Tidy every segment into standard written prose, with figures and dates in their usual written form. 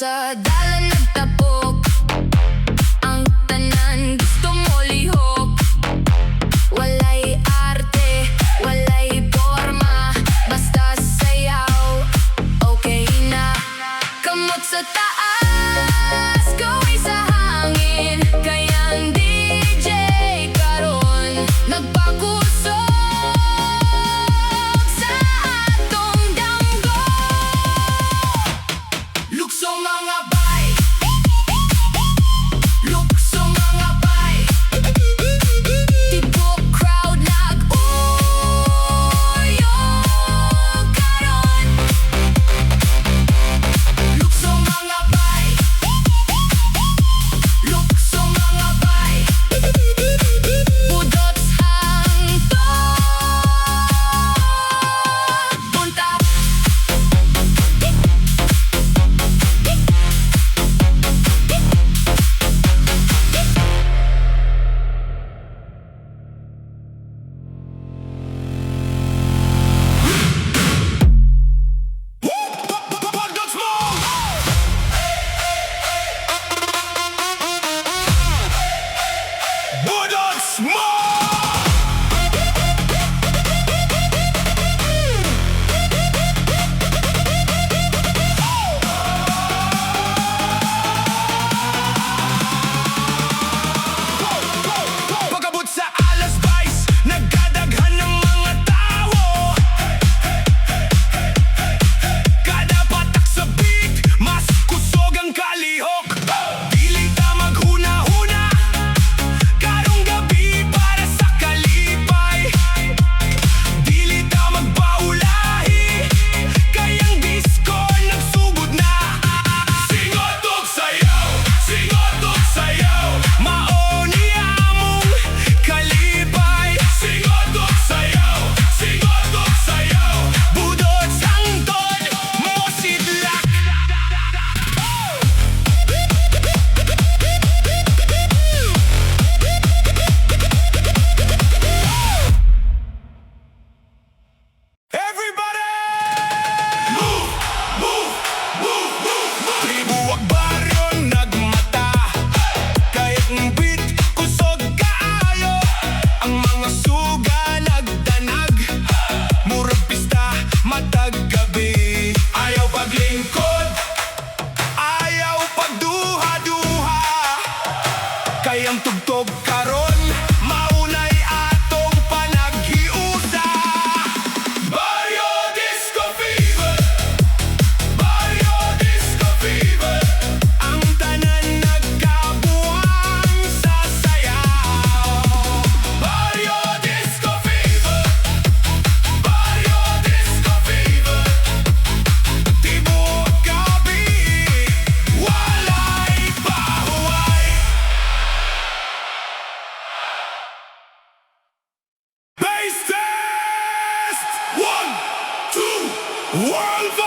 sa dalan nagtapok, ang tanan gusto mo lihok. Walay arte, walay forma, basta sayaw, okay na. Kamot sa taas, gawin sa hangin, kayang DJ karon nagpakusog sa atong damgo. Lukso mga bay, lukso mga bay, tibuok crowd nag-uyog karon. Lukso mga bay, lukso mga bay, Budots hangto punta. Budots mo! Pagabot sa alas vice, nagkadaghan ng mga tao. Kada patak sa beat, mas kusog ang kalihok. Dili ta maghuna-huna, karong gabi para sa kalipay. Dili ta magpaulahi, kayang disco nagsugod na. Singot og sayaw, singot og sayaw, maoy among kalipay. Singot og sayaw, singot og sayaw, Budots hangtod mo sidlak. Everybody! Move, move, move, move, move. Tibuok baryo nagmata, kahit ng beat kusog kaayo. Ang mga suga nagdanag, murag pista matag gabi. Ayaw paglingkod, ayaw pagduha-duha, kayang tugtog karon, maunay atong panaghiusa. Baryo disco fever, Baryo disco fever, ang tanan nagkabuhang sa sayaw. Baryo disco fever, Baryo disco fever, tibuok gabi, walay pahuway. Bass test! 1, 2, WorldVibe!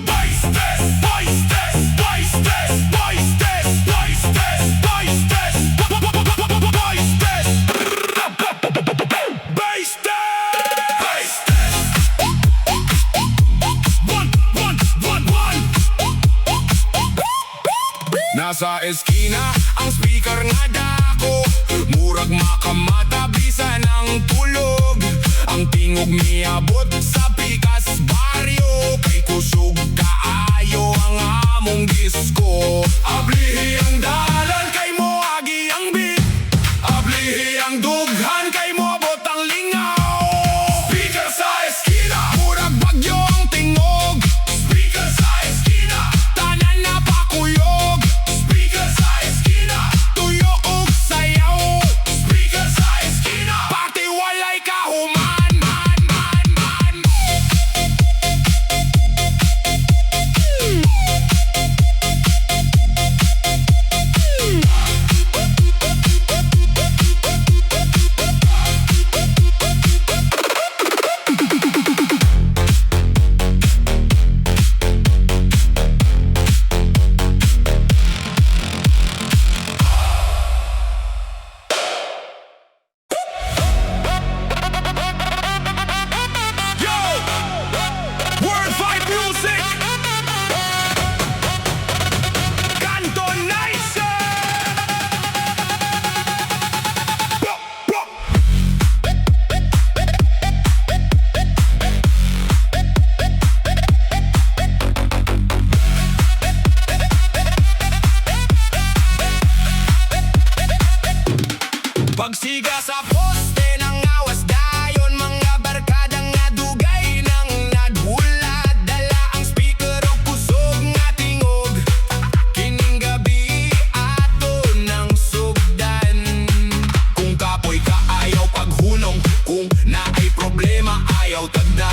Bass test, bass test, bass test, bass test, bass test, bass test, bass test, bass test, bass test. One. Nasa Eskina ang speaker nga dako, murag makamata bisan ang tulog. Ang tingog miabot sa pikas baryo, kay kusog kaayo ang among disco. Ablihi ang dalan kay moagi ang beat, ablihi ang dughan kay moabot ang lingaw. Speaker sa Eskina, murag bagyo ang tingog. Speaker sa Eskina, tanan na pakuyog. Speaker sa Eskina, tuyo og sayaw. Speaker sa Eskina, pati walay kahuman. sayaw tagna